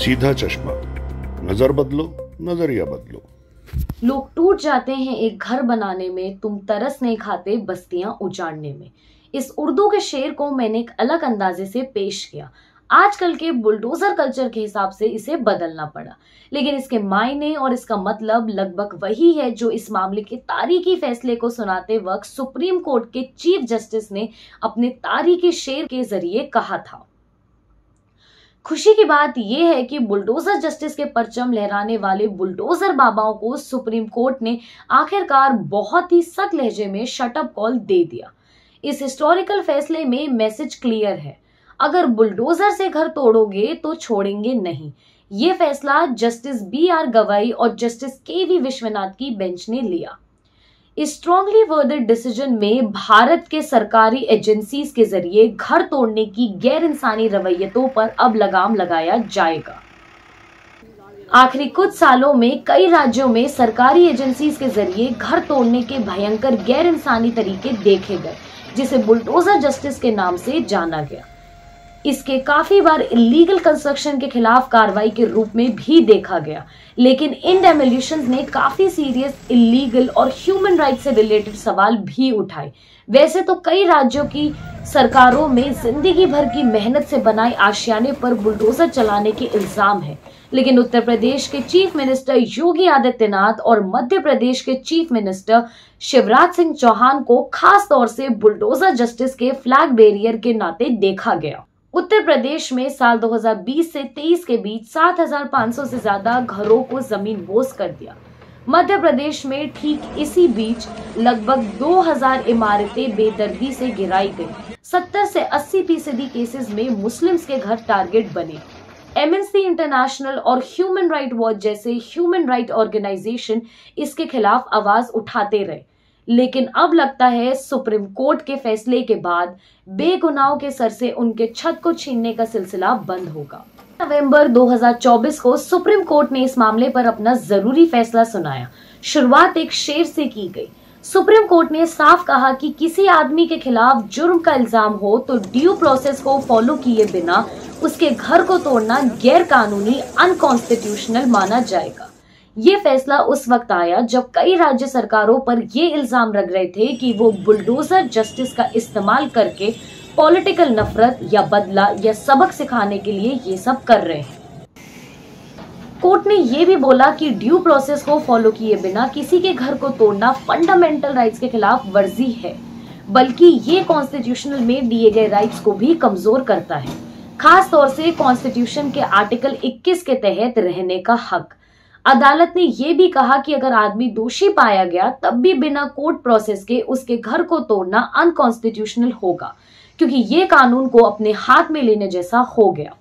सीधा चश्मा, नजर बदलो, नजरिया बदलो। लोग टूट जाते हैं एक घर बनाने में, तुम तरस नहीं खाते बस्तियां उजाड़ने में। इस उर्दू के शेर को मैंने एक अलग अंदाजे से पेश किया। आजकल के बुलडोजर कल्चर के हिसाब से इसे बदलना पड़ा, लेकिन इसके मायने और इसका मतलब लगभग वही है जो इस मामले के तारीखी फैसले को सुनाते वक्त सुप्रीम कोर्ट के चीफ जस्टिस ने अपने तारीखी शेर के जरिए कहा था। खुशी की बात यह है कि बुलडोजर जस्टिस के परचम लहराने वाले बुलडोजर बाबाओं को सुप्रीम कोर्ट ने आखिरकार बहुत ही सख्त लहजे में शटअप कॉल दे दिया। इस हिस्टोरिकल फैसले में मैसेज क्लियर है, अगर बुलडोजर से घर तोड़ोगे तो छोड़ेंगे नहीं। ये फैसला जस्टिस BR गवाई और जस्टिस KV विश्वनाथ की बेंच ने लिया। इस स्ट्रांगली वर्डेड डिसीजन में भारत के सरकारी एजेंसीज के जरिए घर तोड़ने की गैर इंसानी रवैयतों पर अब लगाम लगाया जाएगा। आखिरी कुछ सालों में कई राज्यों में सरकारी एजेंसीज के जरिए घर तोड़ने के भयंकर गैर इंसानी तरीके देखे गए, जिसे बुलडोजर जस्टिस के नाम से जाना गया। इसके काफी बार इलीगल कंस्ट्रक्शन के खिलाफ कार्रवाई के रूप में भी देखा गया, लेकिन इन डेमोलिशंस ने काफी सीरियस इलीगल और ह्यूमन राइट से रिलेटेड सवाल भी उठाए। वैसे तो कई राज्यों की सरकारों में जिंदगी भर की मेहनत से बनाए आशियाने पर बुलडोजर चलाने के इल्जाम है, लेकिन उत्तर प्रदेश के चीफ मिनिस्टर योगी आदित्यनाथ और मध्य प्रदेश के चीफ मिनिस्टर शिवराज सिंह चौहान को खास तौर से बुलडोजर जस्टिस के फ्लैग बेरियर के नाते देखा गया। उत्तर प्रदेश में साल 2020 से 23 के बीच 7,500 से ज्यादा घरों को जमीन बोस कर दिया। मध्य प्रदेश में ठीक इसी बीच लगभग 2,000 इमारतें बेदर्दी से गिराई गई। 70 से 80% केसेस में मुस्लिम्स के घर टारगेट बने। एमनेस्टी इंटरनेशनल और ह्यूमन राइट वॉच जैसे ह्यूमन राइट ऑर्गेनाइजेशन इसके खिलाफ आवाज उठाते रहे, लेकिन अब लगता है सुप्रीम कोर्ट के फैसले के बाद बेगुनाहों के सर से उनके छत को छीनने का सिलसिला बंद होगा। नवंबर 2024 को सुप्रीम कोर्ट ने इस मामले पर अपना जरूरी फैसला सुनाया। शुरुआत एक शेर से की गई। सुप्रीम कोर्ट ने साफ कहा कि किसी आदमी के खिलाफ जुर्म का इल्जाम हो तो ड्यू प्रोसेस को फॉलो किए बिना उसके घर को तोड़ना गैर कानूनी अनकॉन्स्टिट्यूशनल माना जाएगा। ये फैसला उस वक्त आया जब कई राज्य सरकारों पर ये इल्जाम लग रहे थे कि वो बुलडोजर जस्टिस का इस्तेमाल करके पॉलिटिकल नफरत या बदला या सबक सिखाने के लिए ये सब कर रहे हैं। कोर्ट ने ये भी बोला कि ड्यू प्रोसेस को फॉलो किए बिना किसी के घर को तोड़ना फंडामेंटल राइट्स के खिलाफ वर्जी है, बल्कि ये कॉन्स्टिट्यूशनल में दिए गए राइट्स को भी कमजोर करता है, खास तौर से कॉन्स्टिट्यूशन के आर्टिकल 21 के तहत रहने का हक। अदालत ने यह भी कहा कि अगर आदमी दोषी पाया गया तब भी बिना कोर्ट प्रोसेस के उसके घर को तोड़ना अनकॉन्स्टिट्यूशनल होगा, क्योंकि ये कानून को अपने हाथ में लेने जैसा हो गया।